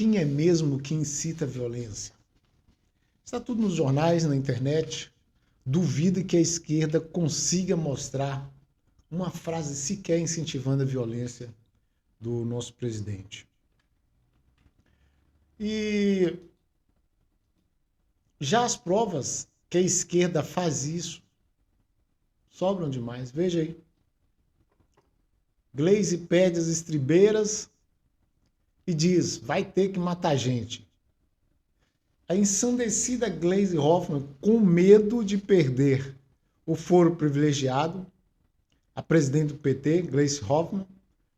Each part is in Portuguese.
quem é mesmo que incita a violência? Está tudo nos jornais, na internet. Duvido que a esquerda consiga mostrar uma frase sequer incentivando a violência do nosso presidente. E já as provas que a esquerda faz isso sobram demais. Veja aí. Gleisi pede as estribeiras e diz, vai ter que matar gente. A ensandecida Gleisi Hoffmann, com medo de perder o foro privilegiado, a presidente do PT, Gleisi Hoffmann,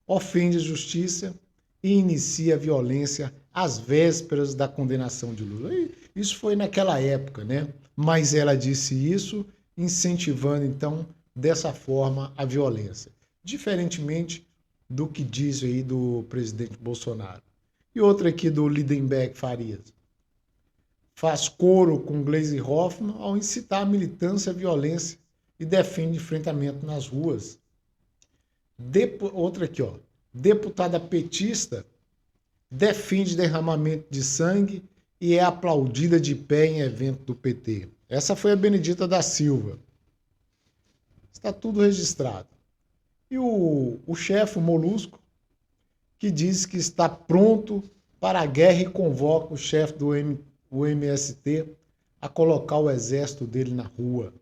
ofende a justiça e inicia a violência às vésperas da condenação de Lula. E isso foi naquela época, né? Mas ela disse isso, incentivando, então, dessa forma, a violência. Diferentemente do que diz aí do presidente Bolsonaro. E outra aqui do Lindenberg Farias. Faz coro com Gleisi Hoffmann ao incitar a militância à violência e defende enfrentamento nas ruas. Outra aqui, ó. Deputada petista defende derramamento de sangue e é aplaudida de pé em evento do PT. Essa foi a Benedita da Silva. Está tudo registrado. E o chefe, o Molusco, que diz que está pronto para a guerra e convoca o chefe do MST a colocar o exército dele na rua.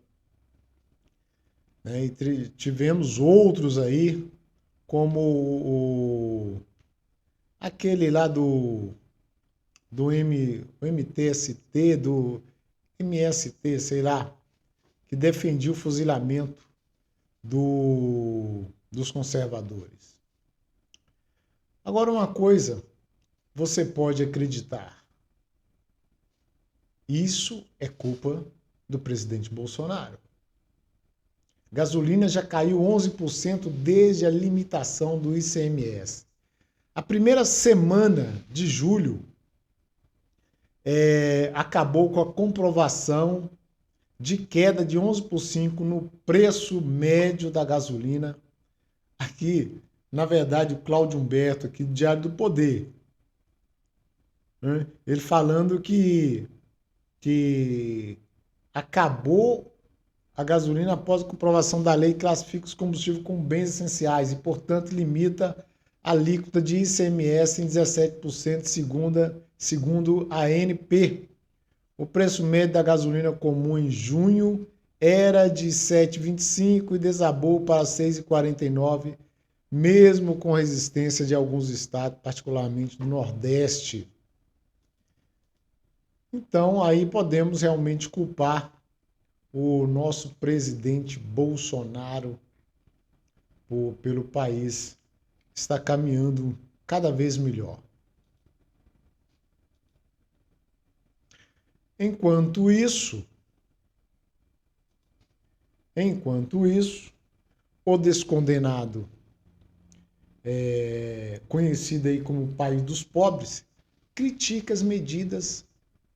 E tivemos outros aí, como aquele lá do MTST, do MST, sei lá, que defendia o fuzilamento dos conservadores. Agora, uma coisa você pode acreditar. Isso é culpa do presidente Bolsonaro. Gasolina já caiu 11% desde a limitação do ICMS. A primeira semana de julho acabou com a comprovação de queda de 11% no preço médio da gasolina. Aqui, na verdade, o Cláudio Humberto, aqui do Diário do Poder, né? Ele falando que acabou a gasolina após a comprovação da lei que classifica os combustíveis como bens essenciais e, portanto, limita a alíquota de ICMS em 17%, segundo a ANP. O preço médio da gasolina comum em junho era de R$ 7,25 e desabou para R$ 6,49, mesmo com resistência de alguns estados, particularmente do Nordeste. Então, aí podemos realmente culpar o nosso presidente Bolsonaro pelo país que está caminhando cada vez melhor. Enquanto isso, o descondenado, conhecido aí como o país dos pobres, critica as medidas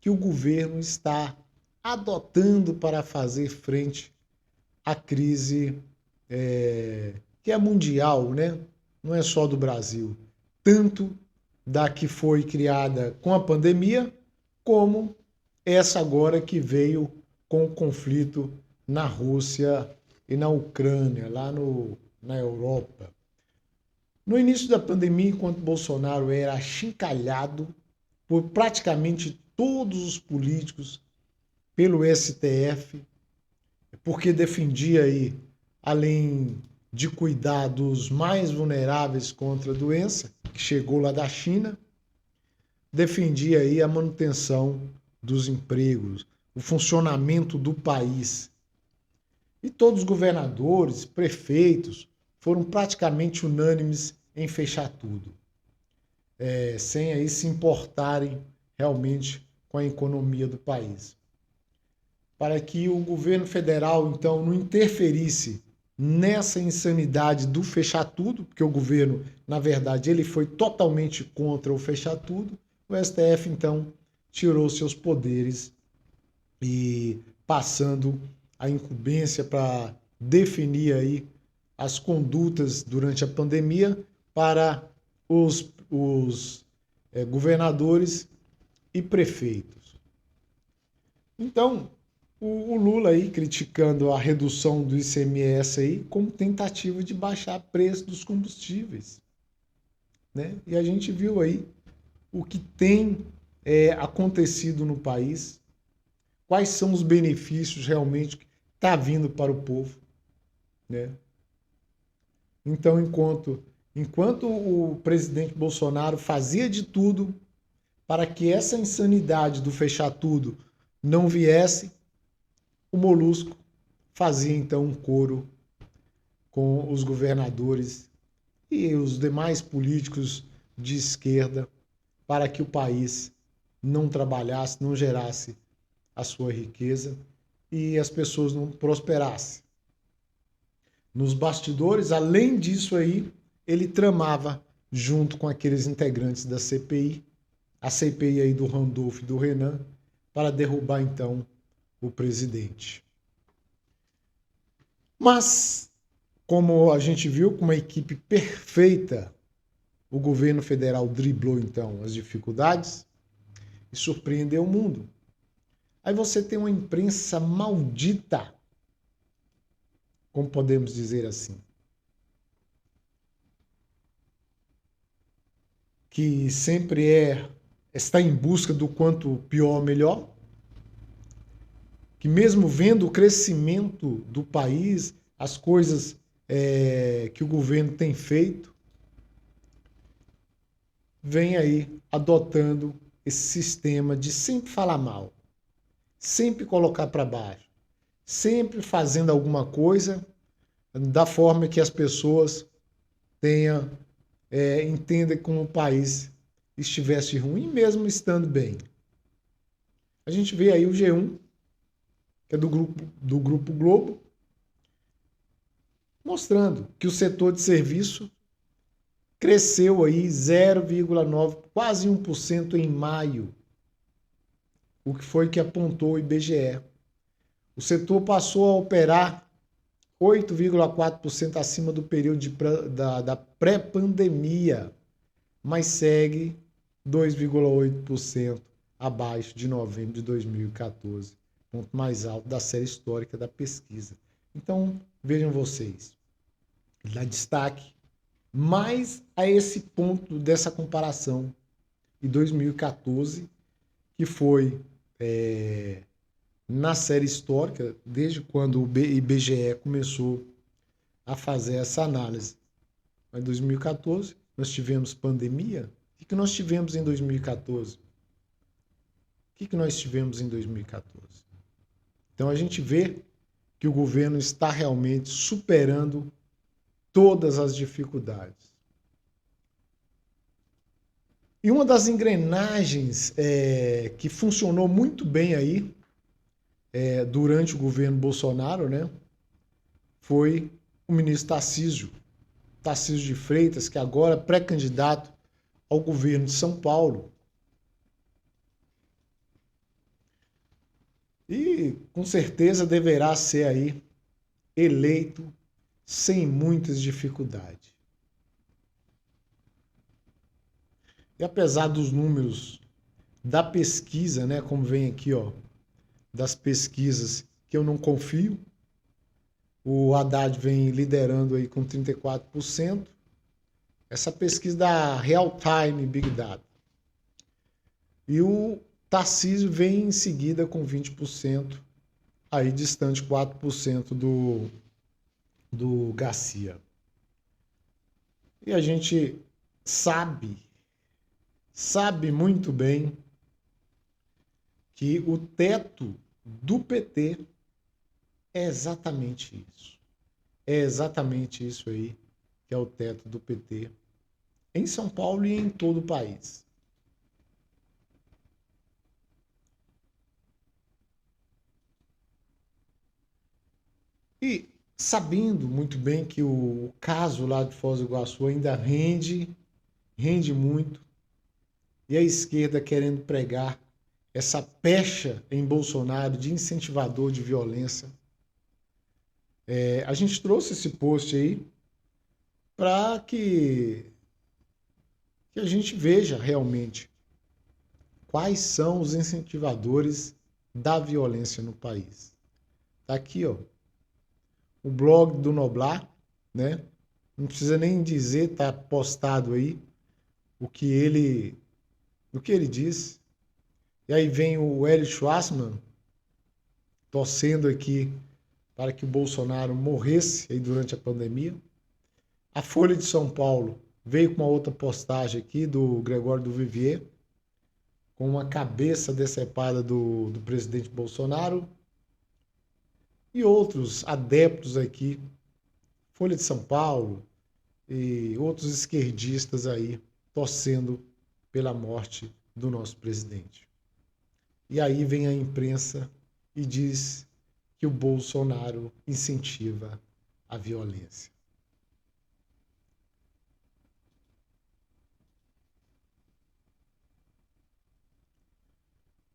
que o governo está adotando para fazer frente à crise que é mundial, né? Não é só do Brasil. Tanto da que foi criada com a pandemia, como essa agora que veio com o conflito na Rússia e na Ucrânia, lá na Europa. No início da pandemia, enquanto Bolsonaro era achincalhado por praticamente todos os políticos, pelo STF, porque defendia aí, além de cuidar dos mais vulneráveis contra a doença, que chegou lá da China, defendia aí a manutenção dos empregos, o funcionamento do país. E todos os governadores, prefeitos, foram praticamente unânimes em fechar tudo, sem aí se importarem realmente com a economia do país. Para que o governo federal, então, não interferisse nessa insanidade do fechar tudo, porque o governo, na verdade, ele foi totalmente contra o fechar tudo, o STF, então, tirou seus poderes e passando a incumbência para definir aí as condutas durante a pandemia para os governadores e prefeitos. Então, o Lula aí criticando a redução do ICMS aí como tentativa de baixar o preço dos combustíveis, né? E a gente viu aí o que tem acontecido no país, quais são os benefícios realmente que está vindo para o povo, né? Então, enquanto o presidente Bolsonaro fazia de tudo para que essa insanidade do fechar tudo não viesse, o Molusco fazia então um coro com os governadores e os demais políticos de esquerda para que o país não trabalhasse, não gerasse a sua riqueza e as pessoas não prosperassem. Nos bastidores, além disso aí, ele tramava junto com aqueles integrantes da CPI, a CPI aí do Randolph e do Renan, para derrubar então o presidente. Mas, como a gente viu, com uma equipe perfeita, o governo federal driblou então as dificuldades e surpreendeu o mundo. Aí você tem uma imprensa maldita, como podemos dizer assim, que sempre está em busca do quanto pior melhor, que mesmo vendo o crescimento do país, as coisas que o governo tem feito, vem aí adotando esse sistema de sempre falar mal, sempre colocar para baixo, sempre fazendo alguma coisa da forma que as pessoas entendem como o país estivesse ruim, mesmo estando bem. A gente vê aí o G1, que é do Grupo Globo, mostrando que o setor de serviço cresceu aí 0,9, quase 1% em maio, o que foi que apontou o IBGE. O setor passou a operar 8,4% acima do período da pré-pandemia, mas segue 2,8% abaixo de novembro de 2014, ponto mais alto da série histórica da pesquisa. Então, vejam vocês, dá destaque mais a esse ponto dessa comparação de 2014, que foi na série histórica, desde quando o IBGE começou a fazer essa análise. Em 2014, nós tivemos pandemia. O que nós tivemos em 2014? O que nós tivemos em 2014? Então a gente vê que o governo está realmente superando todas as dificuldades. E uma das engrenagens que funcionou muito bem aí durante o governo Bolsonaro, né, foi o ministro Tarcísio de Freitas, que agora é pré-candidato ao governo de São Paulo. E com certeza deverá ser aí eleito sem muitas dificuldades. E apesar dos números da pesquisa, né, como vem aqui, ó, das pesquisas que eu não confio, o Haddad vem liderando aí com 34%. Essa pesquisa da Real Time Big Data. E o Tarcísio vem em seguida com 20%, aí distante 4% do Garcia. E a gente sabe muito bem que o teto do PT é exatamente isso. É exatamente isso aí que é o teto do PT em São Paulo e em todo o país. E sabendo muito bem que o caso lá de Foz do Iguaçu ainda rende muito, e a esquerda querendo pregar essa pecha em Bolsonaro de incentivador de violência, a gente trouxe esse post aí para que que a gente veja realmente quais são os incentivadores da violência no país. Tá aqui, ó, o blog do Noblar, né? Não precisa nem dizer, tá postado aí o que ele diz. E aí vem o Hélio Schwartzman torcendo aqui para que o Bolsonaro morresse aí durante a pandemia. A Folha de São Paulo veio com uma outra postagem aqui do Gregório do Vivier, com uma cabeça decepada do presidente Bolsonaro e outros adeptos aqui, Folha de São Paulo e outros esquerdistas aí torcendo pela morte do nosso presidente. E aí vem a imprensa e diz que o Bolsonaro incentiva a violência.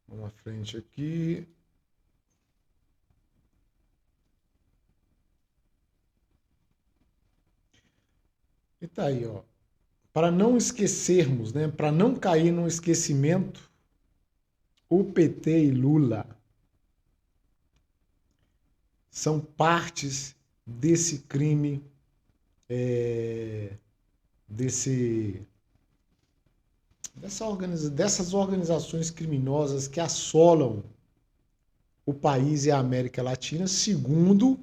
Vamos à frente aqui. E tá aí, ó. Para não esquecermos, né, para não cair no esquecimento, o PT e Lula são partes desse crime, dessas organizações criminosas que assolam o país e a América Latina, segundo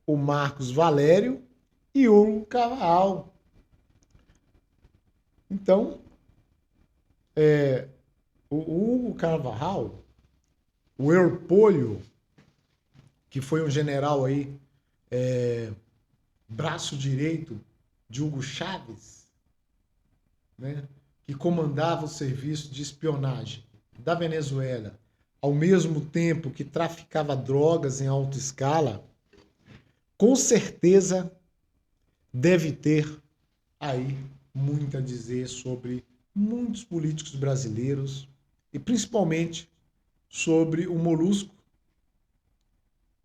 o Marcos Valério e o Carvalhal. Então, o Hugo Carvalhal, o Erpolho, que foi um general aí, braço direito de Hugo Chávez, né, que comandava o serviço de espionagem da Venezuela, ao mesmo tempo que traficava drogas em alta escala, com certeza deve ter aí muito a dizer sobre muitos políticos brasileiros e principalmente sobre o Molusco,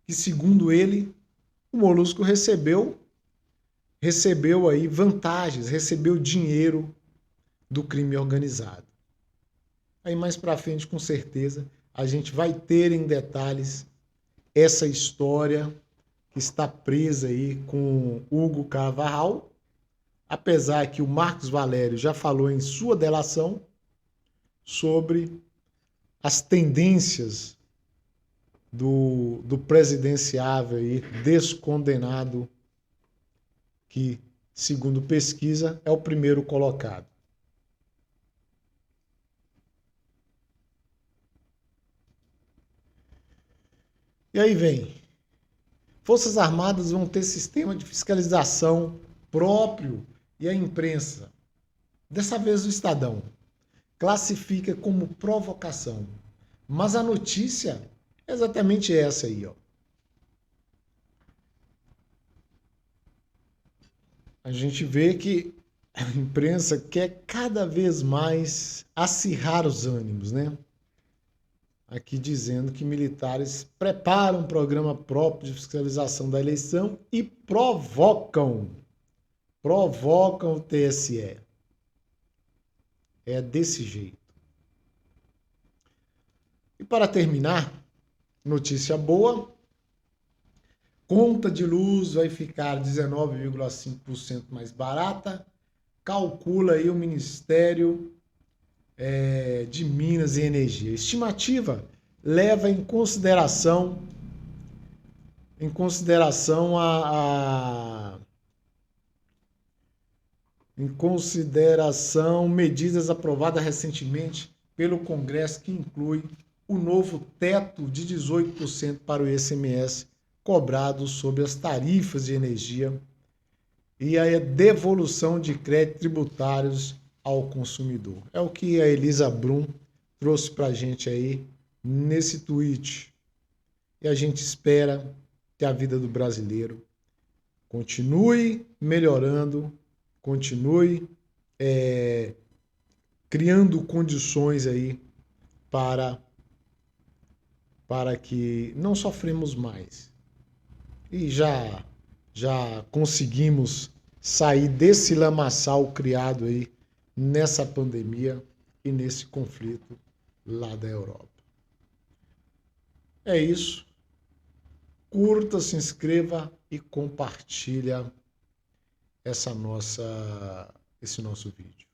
que segundo ele, o Molusco recebeu aí vantagens, recebeu dinheiro do crime organizado. Aí mais para frente, com certeza, a gente vai ter em detalhes essa história que está presa aí com Hugo Carvalhal, apesar que o Marcos Valério já falou em sua delação sobre as tendências do presidenciável aí, descondenado, que, segundo pesquisa, é o primeiro colocado. E aí vem, Forças Armadas vão ter sistema de fiscalização próprio e a imprensa, dessa vez o Estadão, classifica como provocação. Mas a notícia é exatamente essa aí, ó. A gente vê que a imprensa quer cada vez mais acirrar os ânimos, né? Aqui dizendo que militares preparam um programa próprio de fiscalização da eleição e provocam o TSE. É desse jeito. E para terminar, notícia boa, conta de luz vai ficar 19,5% mais barata, calcula aí o Ministério de Minas e Energia. Estimativa leva em consideração medidas aprovadas recentemente pelo Congresso que inclui o novo teto de 18% para o ICMS cobrado sobre as tarifas de energia e a devolução de créditos tributários ao consumidor. É o que a Elisa Brum trouxe para a gente aí nesse tweet. E a gente espera que a vida do brasileiro continue melhorando, continue criando condições aí para que não sofremos mais. E já conseguimos sair desse lamaçal criado aí nessa pandemia e nesse conflito lá da Europa. É isso. Curta, se inscreva e compartilha esse nosso vídeo.